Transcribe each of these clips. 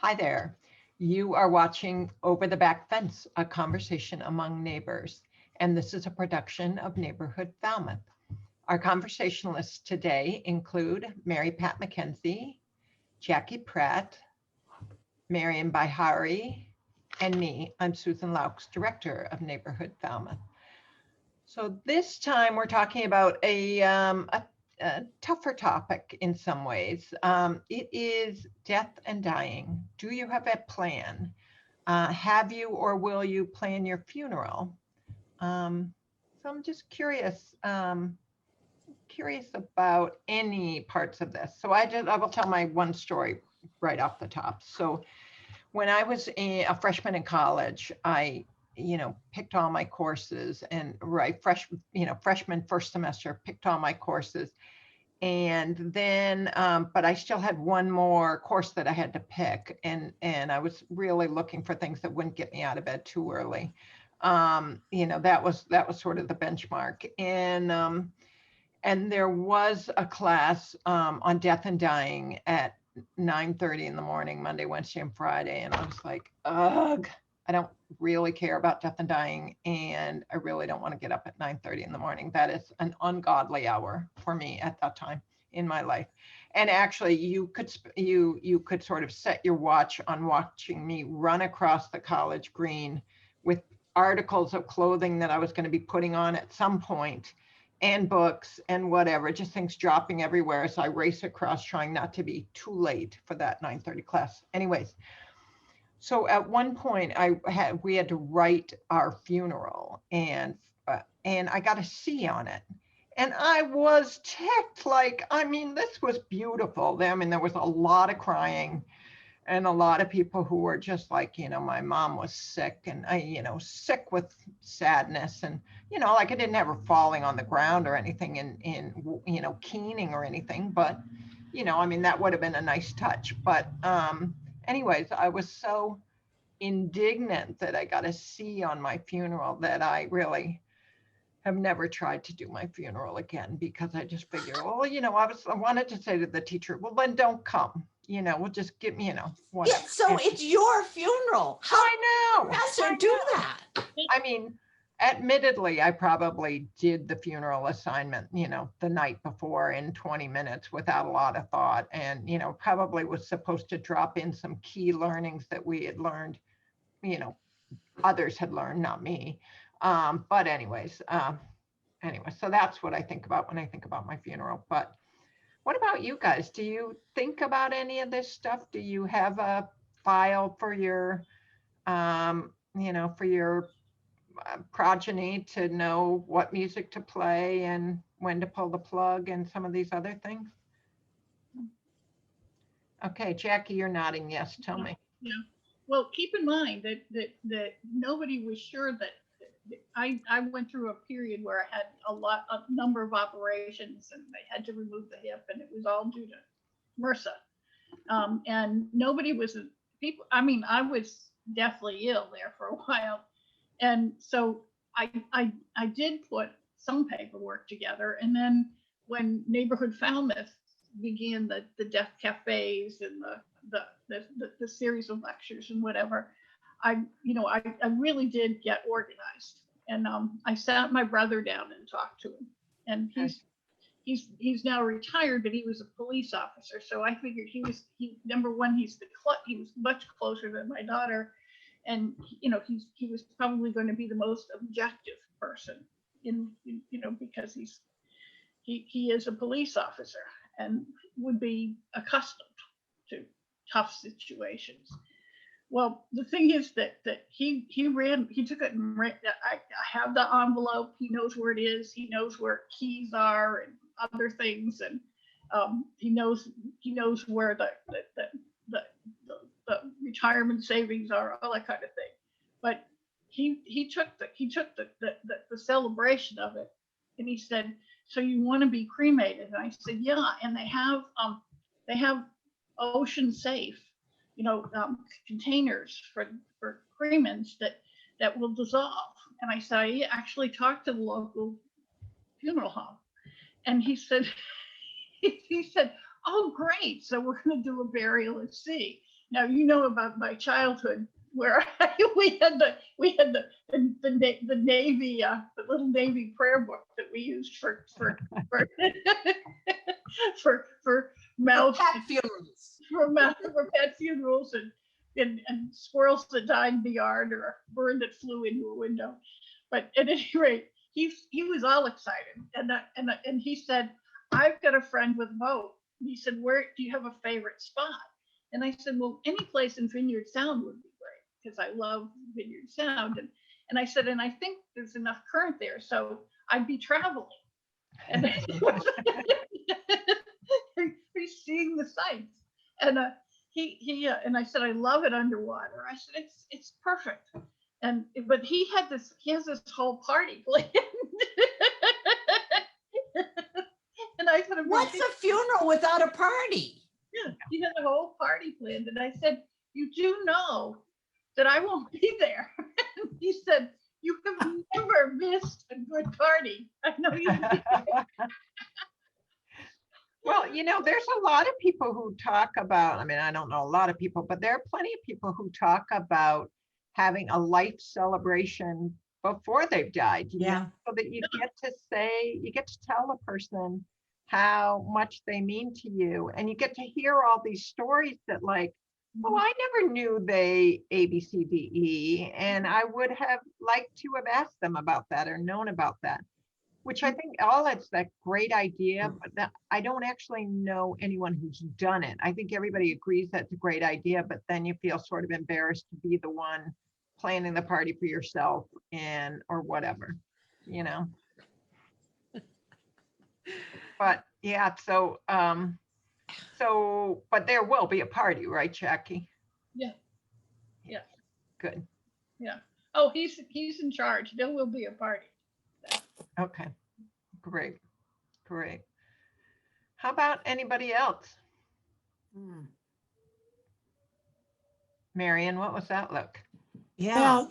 Hi there. You are watching Over the Back Fence, a conversation among neighbors. And this is a production of Neighborhood Falmouth. Our conversationalists today include Mary Pat McKenzie, Jackie Pratt, Marian Bihari, and me. I'm Susan Laux, Director of Neighborhood Falmouth. So this time we're talking about a tougher topic in some ways. It is death and dying. Do you have a plan? Have you or will you plan your funeral? So I'm just curious about any parts of this. So I will tell my one story right off the top. So when I was a freshman in college, I picked all my courses and freshman first semester, picked all my courses. And then, but I still had one more course that I had to pick. And I was really looking for things that wouldn't get me out of bed too early. That was sort of the benchmark. And there was a class on death and dying at 9:30 in the morning, Monday, Wednesday, and Friday. And I was like, ugh, I don't really care about death and dying. And I really don't want to get up at 9:30 in the morning. That is an ungodly hour for me at that time in my life. And actually you could sort of set your watch on watching me run across the college green with articles of clothing that I was going to be putting on at some point, and books and whatever, just things dropping everywhere as I race across, trying not to be too late for that 9:30 class. Anyways, so at one point we had to write our funeral, and I got a C on it. And I was ticked. This was beautiful. I mean, there was a lot of crying and a lot of people who were just like, my mom was sick and sick with sadness. And, I didn't have her falling on the ground or anything in keening or anything, but, that would have been a nice touch. But anyways, I was so indignant that I got a C on my funeral that I really have never tried to do my funeral again, because I just figured, well, I wanted to say to the teacher, well, then don't come. We'll just get me, whatever. Yeah, so it's your funeral. How I know. Professor do that? I mean, admittedly, I probably did the funeral assignment, the night before in 20 minutes without a lot of thought, and, probably was supposed to drop in some key learnings that we had learned, others had learned, not me. But anyways, so that's what I think about when I think about my funeral. But what about you guys? Do you think about any of this stuff? Do you have a file for your, progeny to know what music to play and when to pull the plug and some of these other things? Okay, Jackie, you're nodding yes. Tell me. Yeah. Well, keep in mind that nobody was sure that I went through a period where I had a number of operations, and they had to remove the hip, and it was all due to MRSA. And nobody was people. I mean, I was deathly ill there for a while, and so I did put some paperwork together. And then when Neighborhood Falmouth began the death cafes and the series of lectures and whatever, I really did get organized, and I sat my brother down and talked to him. And he's now retired, but he was a police officer, so I figured he was number one. He was much closer than my daughter, and he was probably going to be the most objective person because he is a police officer and would be accustomed to tough situations. Well, the thing is that he took it and ran. I have the envelope. He knows where it is. He knows where keys are and other things, and he knows where the retirement savings are, all that kind of thing. But he took the celebration of it, and he said, "So you want to be cremated?" And I said, "Yeah." And they have ocean safe, containers for cremants that will dissolve. And I said, I actually talked to the local funeral home, and he said, "Oh, great! So we're going to do a burial at sea." Now you know about my childhood where we had the Navy the little Navy prayer book that we used for for For mouth pet funerals. for pet funerals and squirrels that died in the yard or a bird that flew into a window. But at any rate, he was all excited, and he said, "I've got a friend with a boat." He said, "Where do you have a favorite spot?" And I said, "Well, any place in Vineyard Sound would be great because I love Vineyard Sound." And I said, "And I think there's enough current there, so I'd be traveling." And he's seeing the sights. And he and I said, "I love it underwater." I said, "It's perfect." And but he has this whole party planned. And I said, What's a funeral without a party? yeah, he had a whole party planned. And I said, "You do know that I won't be there." And he said, "You have never missed a good party. I know you." Well, there's a lot of people who talk about, I mean, I don't know a lot of people, but there are plenty of people who talk about having a life celebration before they've died, Yeah. so that you get to tell a person how much they mean to you. And you get to hear all these stories that like, oh, I never knew they A, B, C, D, E, and I would have liked to have asked them about that or known about that. Which I think that's that great idea, but that I don't actually know anyone who's done it. I think everybody agrees that's a great idea, but then you feel sort of embarrassed to be the one planning the party for yourself or whatever, you know. But yeah, but there will be a party, right, Jackie? Yeah. Yeah. Good. Yeah. Oh, he's in charge. There will be a party. Okay. Great. How about anybody else? Marion, what was that look? Yeah. Well,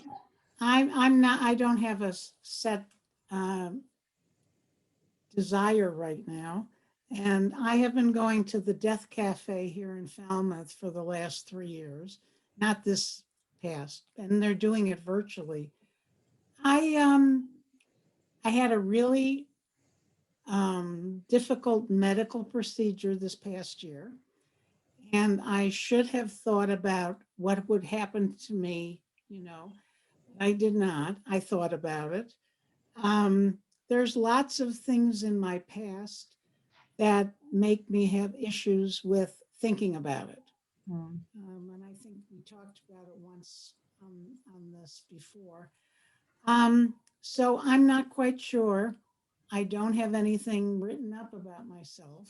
I'm not, I don't have a set desire right now. And I have been going to the Death Cafe here in Falmouth for the last 3 years, not this past, and they're doing it virtually. I had a really difficult medical procedure this past year, and I should have thought about what would happen to me, I did not. I thought about it. There's lots of things in my past that make me have issues with thinking about it. And I think we talked about it once on this before. So I'm not quite sure. I don't have anything written up about myself.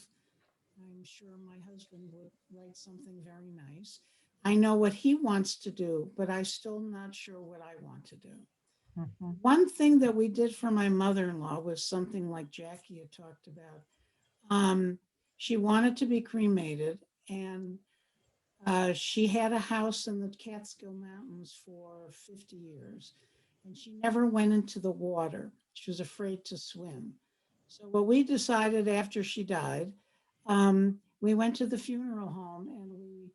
I'm sure my husband would write something very nice. I know what he wants to do, but I'm still not sure what I want to do. One thing that we did for my mother-in-law was something like Jackie had talked about. She wanted to be cremated, and she had a house in the Catskill Mountains for 50 years, and she never went into the water. She was afraid to swim. So what we decided after she died, we went to the funeral home and we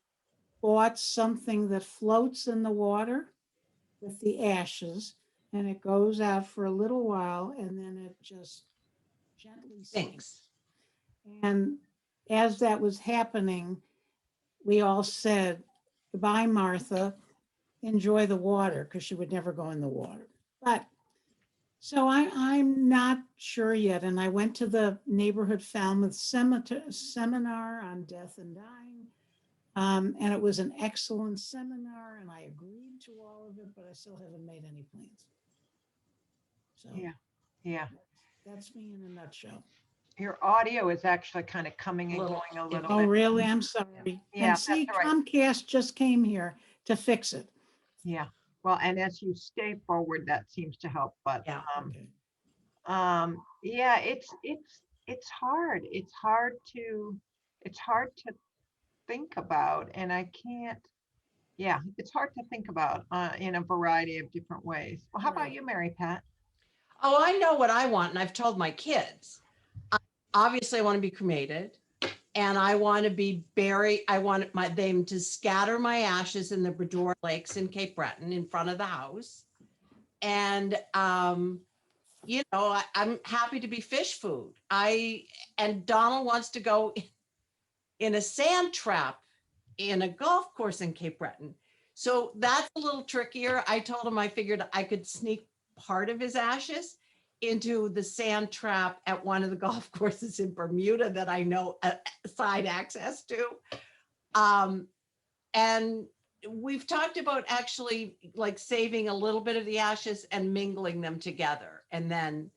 bought something that floats in the water with the ashes, and it goes out for a little while and then it just gently sinks. And as that was happening, we all said, "Goodbye, Martha. Enjoy the water," because she would never go in the water. But so I'm not sure yet. And I went to the neighborhood Falmouth seminar on death and dying. And it was an excellent seminar, and I agreed to all of it, but I still haven't made any plans. So Yeah. That's me in a nutshell. Your audio is actually kind of coming and Little- going a little Oh, bit. really? I'm sorry. Yeah, And see, that's all right. Comcast just came here to fix it. Yeah. Well, and as you stay forward, that seems to help. But Yeah. Okay. yeah, it's hard. It's hard to think about, and I can't. Yeah, it's hard to think about in a variety of different ways. Well, how about Right. you, Mary Pat? Oh, I know what I want, and I've told my kids. Obviously, I want to be cremated. And I want to be buried. I want them to scatter my ashes in the Bredor Lakes in Cape Breton in front of the house. And, I'm happy to be fish food. And Donald wants to go in a sand trap in a golf course in Cape Breton. So that's a little trickier. I told him I figured I could sneak part of his ashes into the sand trap at one of the golf courses in Bermuda that I know side access to. And we've talked about actually like saving a little bit of the ashes and mingling them together. And then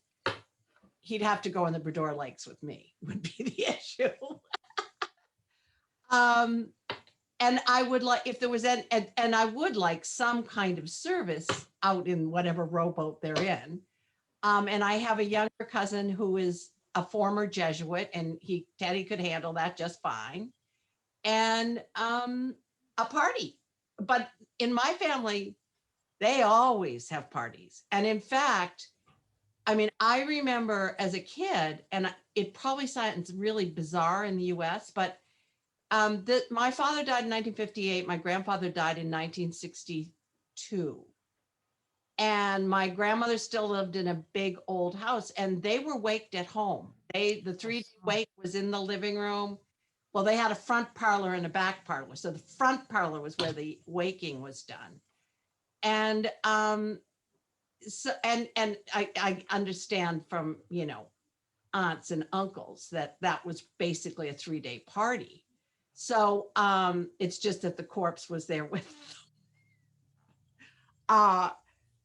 he'd have to go in the Bredor Lakes with me would be the issue. And I would like, if there was and I would like some kind of service out in whatever rowboat they're in. And I have a younger cousin who is a former Jesuit, and Teddy could handle that just fine. And a party. But in my family, they always have parties. And in fact, I mean, I remember as a kid, and it probably sounds really bizarre in the US, but my father died in 1958. My grandfather died in 1962. And my grandmother still lived in a big old house, and they were waked at home. The 3D wake was in the living room. Well, they had a front parlor and a back parlor. So the front parlor was where the waking was done. And so I understand from, aunts and uncles that was basically a 3-day party. So it's just that the corpse was there with them.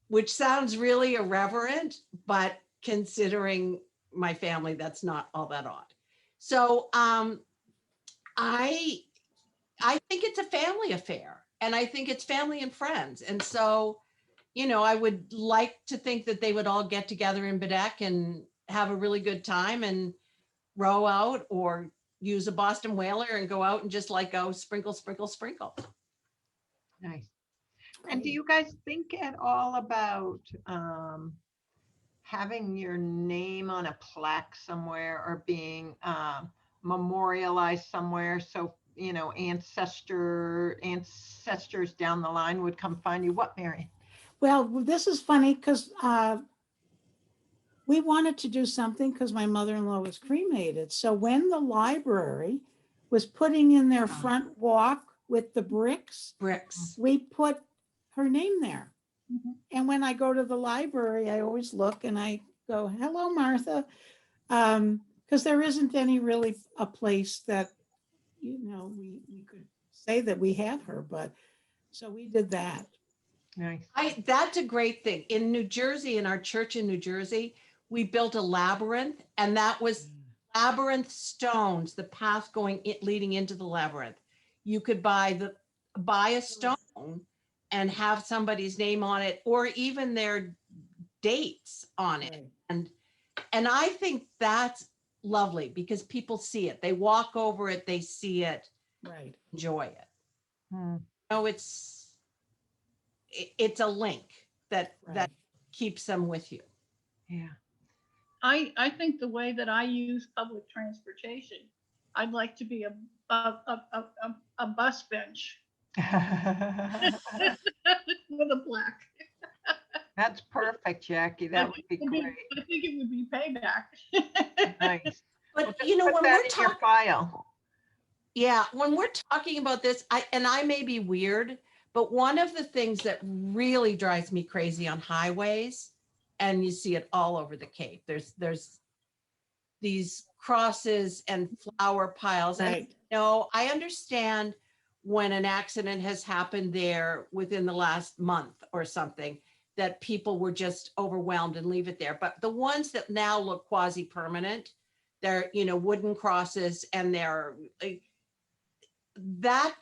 Which sounds really irreverent, but considering my family, that's not all that odd. So I think it's a family affair, and I think it's family and friends. And so, I would like to think that they would all get together in Bedeck and have a really good time and row out or use a Boston whaler and go out and just like go sprinkle, sprinkle, sprinkle. Nice. And do you guys think at all about having your name on a plaque somewhere or being memorialized somewhere? So, ancestors down the line would come find you. What, Mary? Well, this is funny because we wanted to do something because my mother-in-law was cremated. So when the library was putting in their front walk with the bricks, we put her name there. Mhm. And when I go to the library, I always look and I go, hello, Martha. Because there isn't any really a place that, we could say that we have her, but so we did that. Nice. That's a great thing. In New Jersey, in our church in New Jersey, we built a labyrinth, and that was labyrinth stones, the path leading into the labyrinth. You could buy a stone and have somebody's name on it, or even their dates on it. Right. And I think that's lovely because people see it. They walk over it, they see it, Right. enjoy it. Hmm. It's a link that Right. keeps them with you. Yeah. I think the way that I use public transportation, I'd like to be a bus bench with a plaque. That's perfect, Jackie. That would be great. I think it would be payback. Nice. But Well, just when put that we're in your talking, file. yeah, when we're talking about this, I may be weird, but one of the things that really drives me crazy on highways, and you see it all over the Cape, there's these crosses and flower piles. Right. And I understand when an accident has happened there within the last month or something, that people were just overwhelmed and leave it there. But the ones that now look quasi-permanent, they're, wooden crosses, and they're that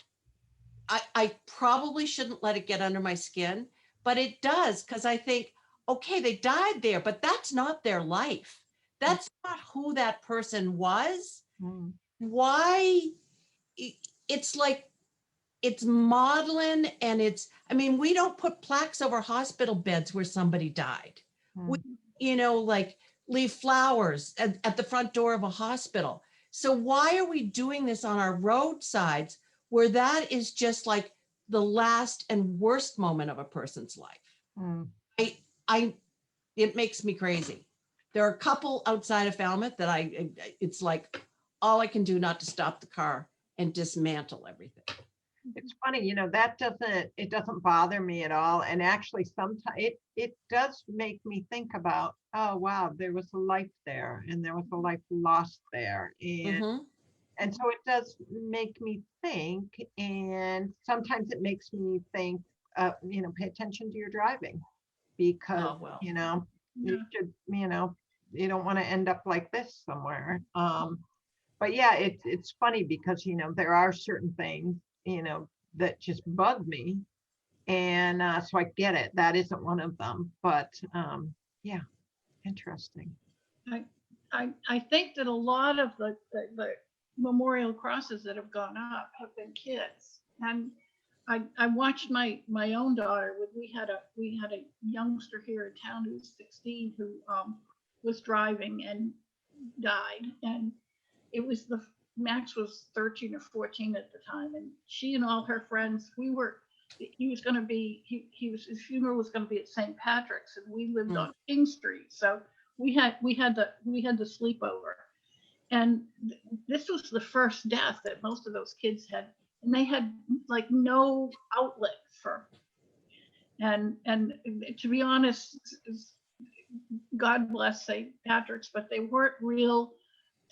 I probably shouldn't let it get under my skin, but it does, because I think, okay, they died there, but that's not their life. That's not who that person was. Hmm. Why? It's like, it's maudlin, and we don't put plaques over hospital beds where somebody died. Hmm. We, like leave flowers at the front door of a hospital. So why are we doing this on our roadsides where that is just like the last and worst moment of a person's life? Mm. It makes me crazy. There are a couple outside of Falmouth that it's like all I can do not to stop the car and dismantle everything. It's funny, that it doesn't bother me at all. And actually sometimes it does make me think about, oh, wow, there was a life there and there was a life lost there. Mhm. And so it does make me think, and sometimes it makes me think, pay attention to your driving because, Oh, well. you Yeah. should, you don't want to end up like this somewhere. But yeah, it's funny because, there are certain things, that just bug me. And so I get it. That isn't one of them. But yeah, interesting. I think that a lot of the memorial crosses that have gone up have been kids. And I watched my own daughter. We had a youngster here in town who was 16 who was driving and died. And it was Max was 13 or 14 at the time, and she and all her friends, his funeral was going to be at St. Patrick's, and we lived on King Street, so we had the sleepover, and this was the first death that most of those kids had, and they had like no outlet for, and to be honest, God bless St. Patrick's, but they weren't real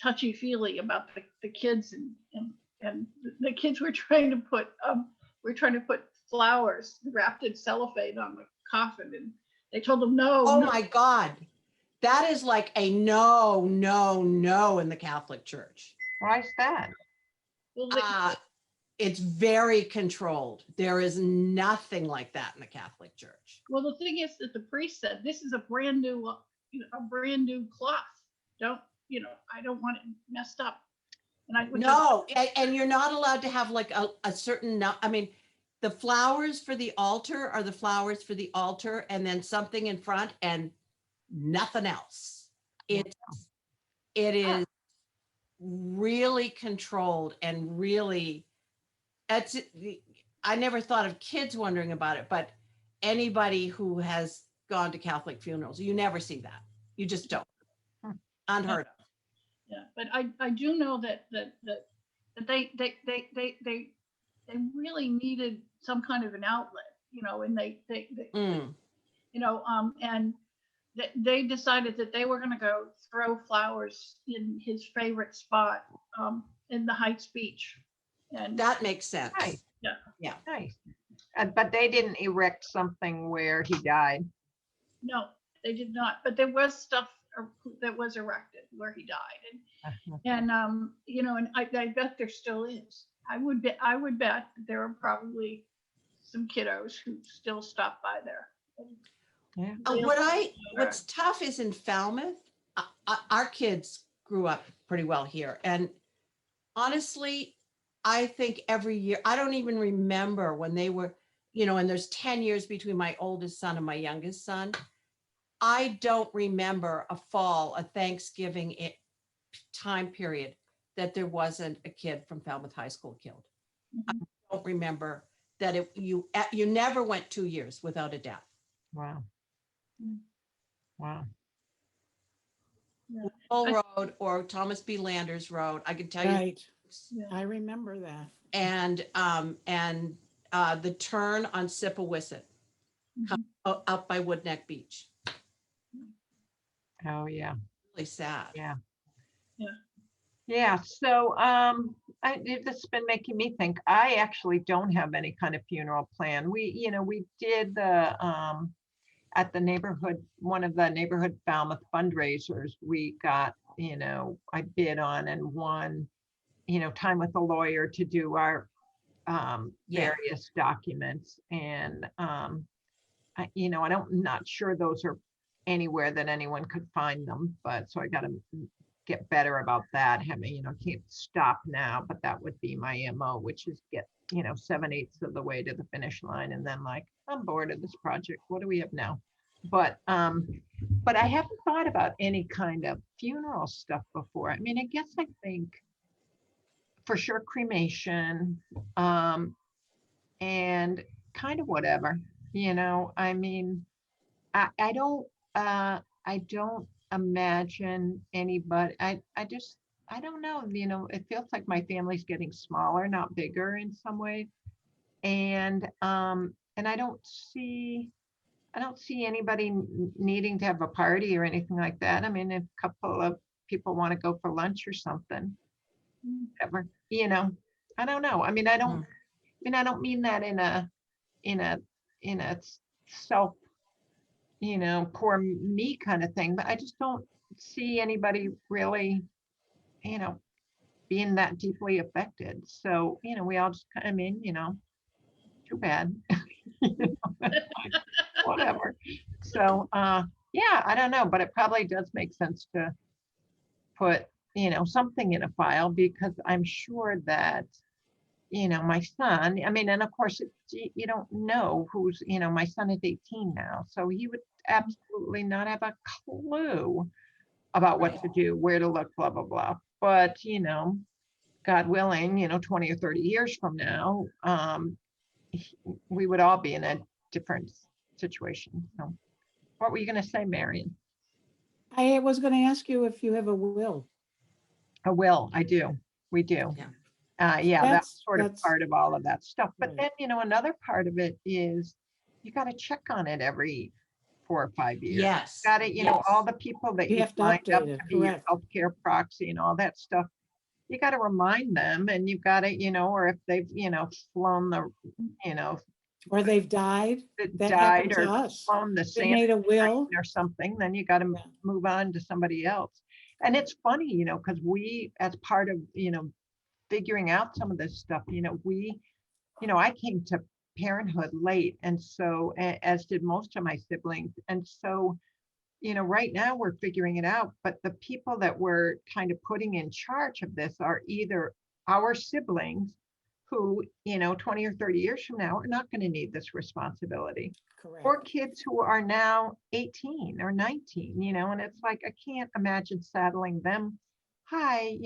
touchy-feely about the kids, and the kids were trying to put flowers wrapped in cellophane on the coffin, and they told them no. Oh no. my God. That is like a no in the Catholic Church. Why is that? Well, It's very controlled. There is nothing like that in the Catholic Church. well, the thing is that the priest said, this is a brand new cloth. I don't want it messed up. No, and you're not allowed to have like a certain, I mean, the flowers for the altar are the flowers for the altar and then something in front and nothing else. It is really controlled and really, I never thought of kids wondering about it, but anybody who has gone to Catholic funerals, you never see that. You just don't. Unheard of. Yeah, but I do know that they really needed some kind of an outlet, and and they decided that they were going to go throw flowers in his favorite spot, in the Heights Beach, and That makes sense. Nice. Yeah. Nice. But they didn't erect something where he died. no, they did not. But there was stuff that was erected where he died, and I bet there still is. I would bet there are probably some kiddos who still stop by there. Yeah. What's tough is in Falmouth, our kids grew up pretty well here. And honestly, I think every year, I don't even remember when they were, and there's 10 years between my oldest son and my youngest son. I don't remember a Thanksgiving time period that there wasn't a kid from Falmouth High School killed. I don't remember that you never went 2 years without a death. Wow. Wow. Yeah. Bull Road or Thomas B. Landers Road, I can tell you. Right. Yeah. I remember that. And the turn on Sippawisset out by Woodneck Beach. Oh, yeah. Really sad. Yeah. Yeah. Yeah. So this has been making me think. I actually don't have any kind of funeral plan. We did the at the one of the neighborhood Falmouth fundraisers, we got, I bid on and won, time with a lawyer to do our various documents. And I'm not sure those are anywhere that anyone could find them, but so I got to get better about that. Can't stop now, but that would be my MO, which is get 7/8 of the way to the finish line and then like, I'm bored of this project, what do we have now? But I haven't thought about any kind of funeral stuff before. I mean, I guess I think for sure cremation, and kind of whatever, I mean, I don't imagine anybody, I don't know, it feels like my family's getting smaller, not bigger in some ways. And I don't see anybody needing to have a party or anything like that. I mean, if a couple of people want to go for lunch or something, ever, I don't know. I mean, I don't mean that in a, in a self, poor me kind of thing, but I just don't see anybody really, you know, being that deeply affected. So, we all just come in, too bad. You know, whatever. So, yeah, I don't know, but it probably does make sense to put, something in a file, because I'm sure that, my son, I mean, and of course, you don't know who's, my son is 18 now, so he would absolutely not have a clue about what to do, where to look, blah, blah, blah. But, God willing, 20 or 30 years from now, we would all be in a different situation. So what were you going to say, Marion? I was going to ask you if you have a will. A will, I do. We do. Yeah. Yeah, that's sort of that's part of all of that stuff. But right. then, another part of it is you got to check on it every 4 or 5 years. Yes. Got to, yes. all the people that You you have to lined up update it, to be your correct. healthcare proxy and all that stuff. You got to remind them, and you've got to, or if they've, flown the, Or they've died. That died happened to or us. flown the They sand made a will. or something, then you got to Yeah. move on to somebody else. And it's funny, because we, as part of, figuring out some of this stuff, I came to parenthood late. And so, as did most of my siblings. And so, right now we're figuring it out, but the people that we're kind of putting in charge of this are either our siblings who, 20 or 30 years from now are not going to need this responsibility, or Correct. kids who are now 18 or 19, and it's like, I can't imagine saddling them. Hi,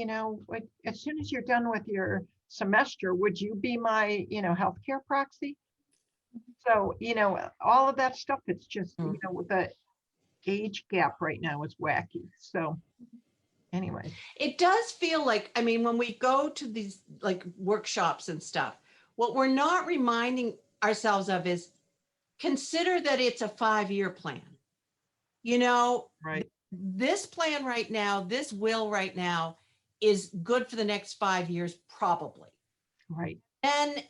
as soon as you're done with your semester, would you be my, healthcare proxy? So, all of that stuff, it's just, with the age gap right now is wacky. So anyway. It does feel like, I mean, when we go to these like workshops and stuff, what we're not reminding ourselves of is consider that it's a 5-year plan. Right. This plan right now, this will right now is good for the next 5 years, probably. Right. And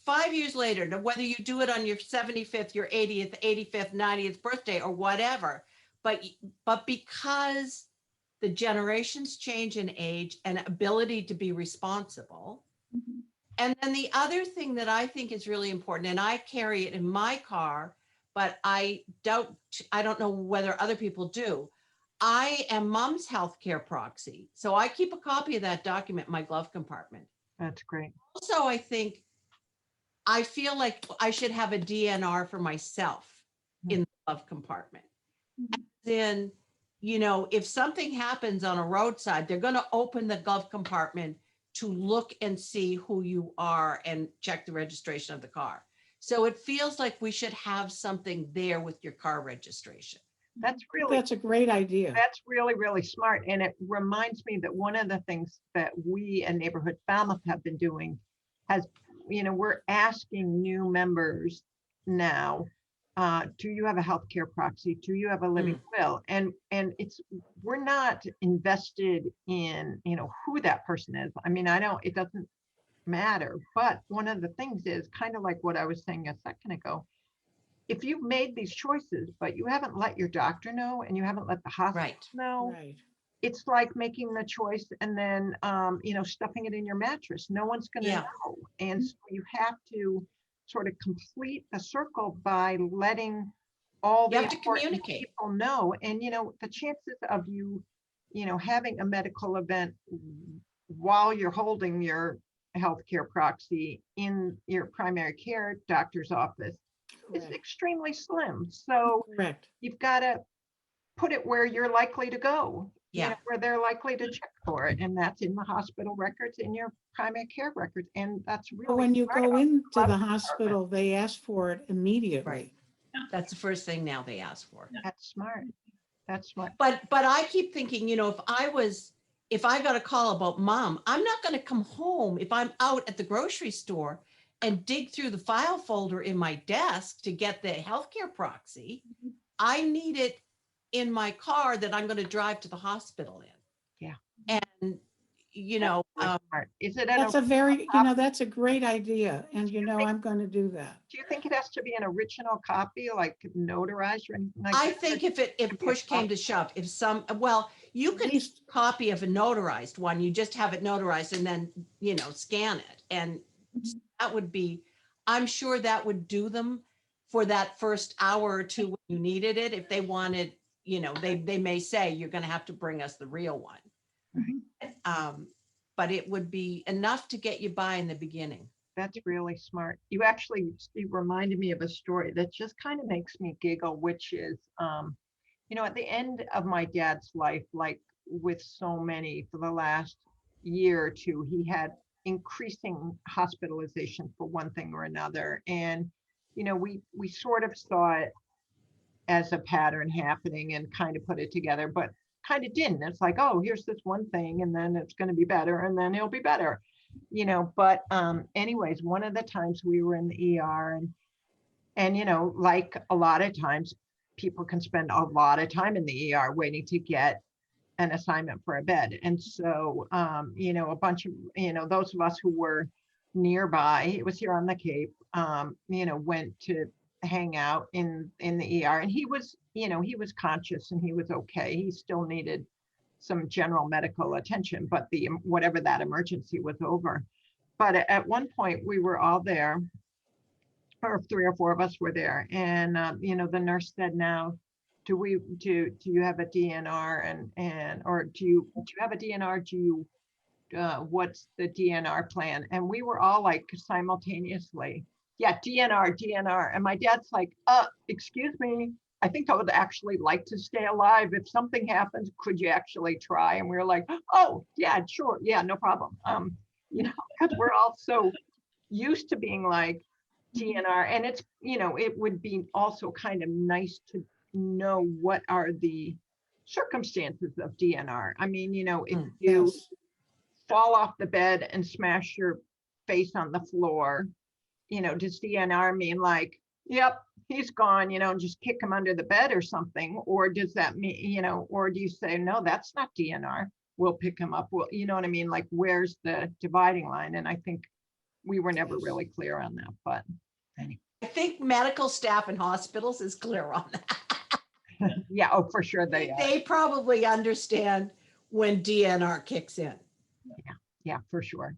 5 years later, whether you do it on your 75th, your 80th, 85th, 90th birthday or whatever, but because the generations change in age and ability to be responsible. Mhm. And then the other thing that I think is really important, and I carry it in my car, but I don't know whether other people do. I am mom's healthcare proxy. So I keep a copy of that document in my glove compartment. That's great. Also, I feel like I should have a DNR for myself in the glove compartment. Mhm. Then, if something happens on a roadside, they're going to open the glove compartment to look and see who you are and check the registration of the car. So it feels like we should have something there with your car registration. That's really, That's a great idea. that's really, really smart. And it reminds me that one of the things that we at Neighborhood Falmouth have been doing has, we're asking new members now, do you have a healthcare proxy? Do you have a living will? And we're not invested in, who that person is. I mean, it doesn't matter. But one of the things is kind of like what I was saying a second ago. If you've made these choices, but you haven't let your doctor know and you haven't let the hospital Right. know, Right. it's like making the choice and then, stuffing it in your mattress. No one's going to Yeah. know. And so you have to sort of complete the circle by letting all You the have to important communicate. people know. And, the chances of you, having a medical event while you're holding your healthcare proxy in your primary care doctor's office is Correct. extremely slim. So Correct. you've got to put it where you're likely to go. Yeah. where they're likely to check for it. And that's in the hospital records, in your primary care records. And that's But really when you smart go about into lot the of hospital, they ask for it immediately. That's the first thing now they ask for. That's smart. That's smart. But I keep thinking, if I got a call about mom, I'm not going to come home if I'm out at the grocery store and dig through the file folder in my desk to get the healthcare proxy. I need it in my car that I'm going to drive to the hospital in. Yeah. And, Really smart. Is it That's a very, that's a great idea. And I'm going to do that. do you think it has to be an original copy, like notarized or anything like I that? think if push came to shove, you At could least, copy of a notarized one, you just have it notarized and then, scan it. And that would be, I'm sure that would do them for that first hour or two when you needed it. If they wanted, they may say, you're going to have to bring us the real one. But it would be enough to get you by in the beginning. That's really smart. You actually, Steve, reminded me of a story that just kind of makes me giggle, which is, at the end of my dad's life, like with so many for the last year or two, he had increasing hospitalization for one thing or another. And, we sort of saw it as a pattern happening and kind of put it together, but kind of didn't. It's like, oh, here's this one thing, and then it's going to be better, and then it'll be better, But anyways, one of the times we were in the ER, and like a lot of times, people can spend a lot of time in the ER waiting to get an assignment for a bed, and so a bunch of those of us who were nearby, it was here on the Cape, went to hang out in the ER, and he was conscious and he was okay. He still needed some general medical attention, but whatever that emergency was over. But at one point we were all there, or 3 or 4 of us were there, and the nurse said, now, do you have a DNR, or do you have a DNR? Do you what's the DNR plan? And we were all like simultaneously, yeah, DNR. And my dad's like, excuse me, I think I would actually like to stay alive. If something happens, could you actually try? And we were like, oh, yeah, sure. Yeah, no problem. Because we're all so used to being like DNR. And it's, it would be also kind of nice to know what are the circumstances of DNR. I mean, if you yes. fall off the bed and smash your face on the floor, does DNR mean like, yep, he's gone, and just kick him under the bed or something? Or does that mean, or do you say, no, that's not DNR, we'll pick him up? Well, you know what I mean? Like, where's the dividing line? And I think we were never really clear on that, but anyway. I think medical staff in hospitals is clear on that. Yeah, oh, for sure they are. They probably understand when DNR kicks in. Yeah, for sure.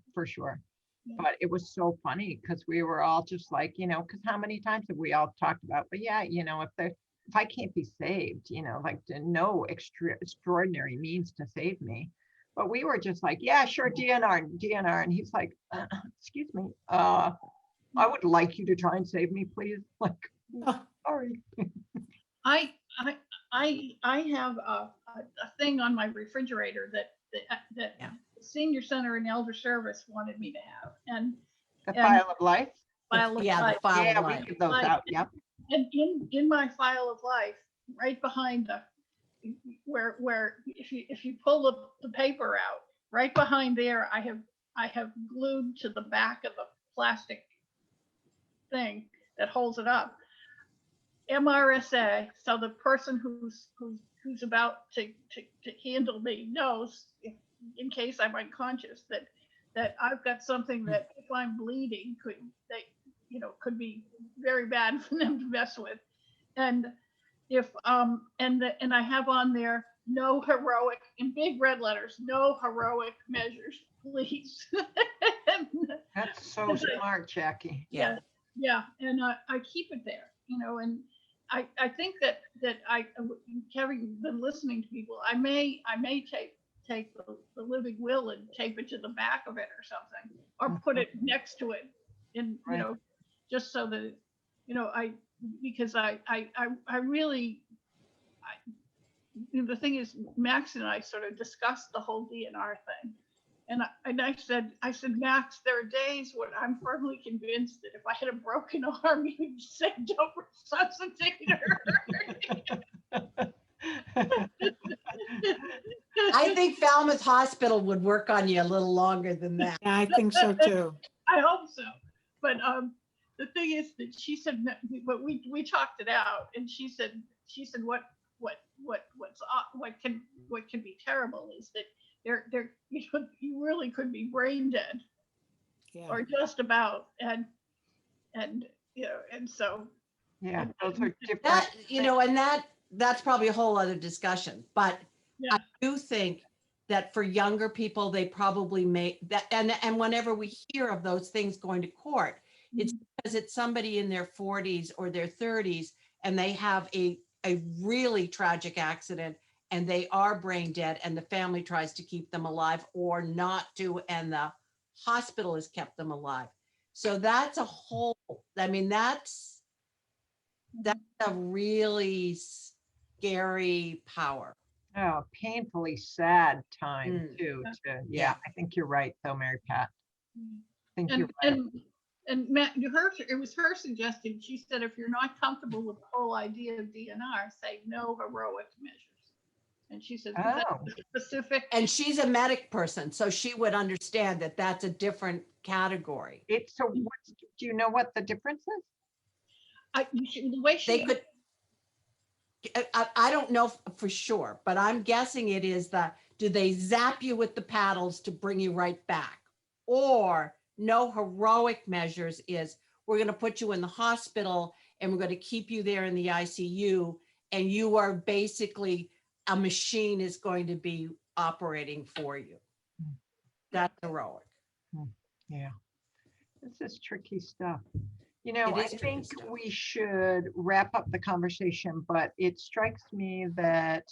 Yeah. But it was so funny because we were all just like, because how many times have we all talked about, but yeah, if I can't be saved, like no extraordinary means to save me. But we were just like, yeah, sure, DNR. And he's like, excuse me, I would like you to try and save me, please. Like, sorry. I have a thing on my refrigerator that Yeah. the senior center and elder service wanted me to have, and The file of life. file of Yeah, the life. file Yeah, of we life. give those out. Yep. And in my file of life, right behind where if you pull the paper out, right behind there, I have glued to the back of the plastic thing that holds it up, MRSA, so the person who's about to handle me knows, in case I'm unconscious, that I've got something that if I'm bleeding could be very bad for them to mess with. And if and I have on there, no heroic, in big red letters, no heroic measures, please. That's so smart, Jackie. Yeah. Yeah, and I keep it there, and I think that having been listening to people, I may take the living will and tape it to the back of it or something, or put it next to it, and Right. just so that because I really the thing is, Max and I sort of discussed the whole DNR thing. And I said, Max, there are days when I'm firmly convinced that if I had a broken arm, you'd say, don't resuscitate her. I think Falmouth Hospital would work on you a little longer than that. Yeah, I think so too. I hope so. But the thing is that she said, but we talked it out, and she said what can be terrible is that there you really could be brain dead, Yeah. or just about, and so Yeah, those are different. That, and that's probably a whole other discussion, but Yeah. I do think that for younger people, they probably make that, and whenever we hear of those things going to court, it's because it's somebody in their 40s or their 30s, and they have a really tragic accident, and they are brain dead, and the family tries to keep them alive or not to, and the hospital has kept them alive. So that's a whole, I mean, that's a really scary power. Oh, painfully sad time Mm. too. Yeah. Yeah, I think you're right though, Mary Pat. I think you're and right. and Matt, it was her suggestion. She said, if you're not comfortable with the whole idea of DNR, say no heroic measures. And she said, 'cause Oh. that's specific. And she's a medic person, so she would understand that that's a different category. So do you know what the difference is? The way They she, could, I don't know for sure, but I'm guessing it is do they zap you with the paddles to bring you right back? Or no heroic measures is, we're going to put you in the hospital and we're going to keep you there in the ICU, and you are basically, a machine is going to be operating for you. That's heroic. Yeah. This is tricky stuff. It I is tricky think stuff. we should wrap up the conversation, but it strikes me that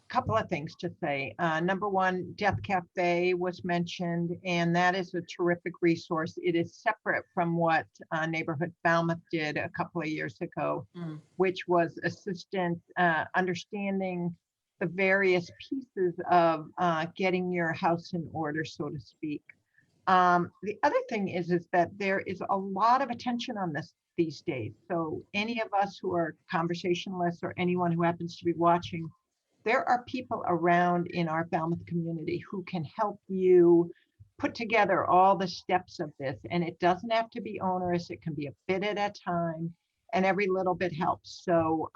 couple of things to say. Number one, Death Cafe was mentioned, and that is a terrific resource. It is separate from what Neighborhood Falmouth did a couple of years ago, which was assistance, understanding the various pieces of getting your house in order, so to speak. The other thing is that there is a lot of attention on this these days. So any of us who are conversationalists or anyone who happens to be watching, there are people around in our Falmouth community who can help you put together all the steps of this. And it doesn't have to be onerous. It can be a bit at a time, and every little bit helps. So,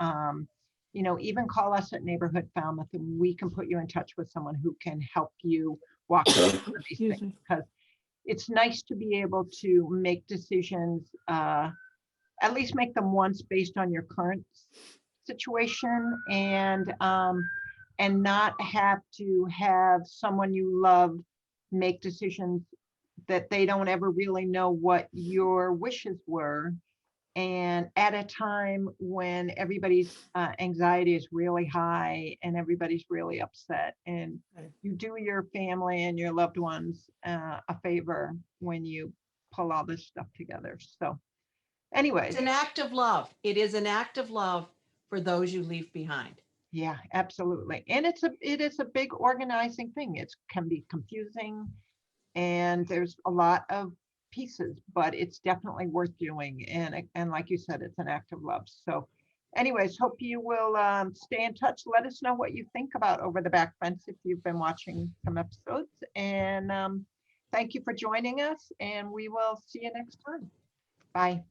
even call us at Neighborhood Falmouth and we can put you in touch with someone who can help you walk through some of these Excuse things. me. Because it's nice to be able to make decisions, at least make them once based on your current situation, and not have to have someone you love make decisions that they don't ever really know what your wishes were, and at a time when everybody's anxiety is really high and everybody's really upset, and Right. you do your family and your loved ones a favor when you pull all this stuff together. So anyways, It's an act of love. It is an act of love for those you leave behind. yeah, absolutely. And it is a big organizing thing. It can be confusing, and there's a lot of pieces, but it's definitely worth doing. And like you said, it's an act of love. So anyways, hope you will stay in touch. Let us know what you think about Over the Back Fence if you've been watching some episodes. And thank you for joining us, and we will see you next time. Bye.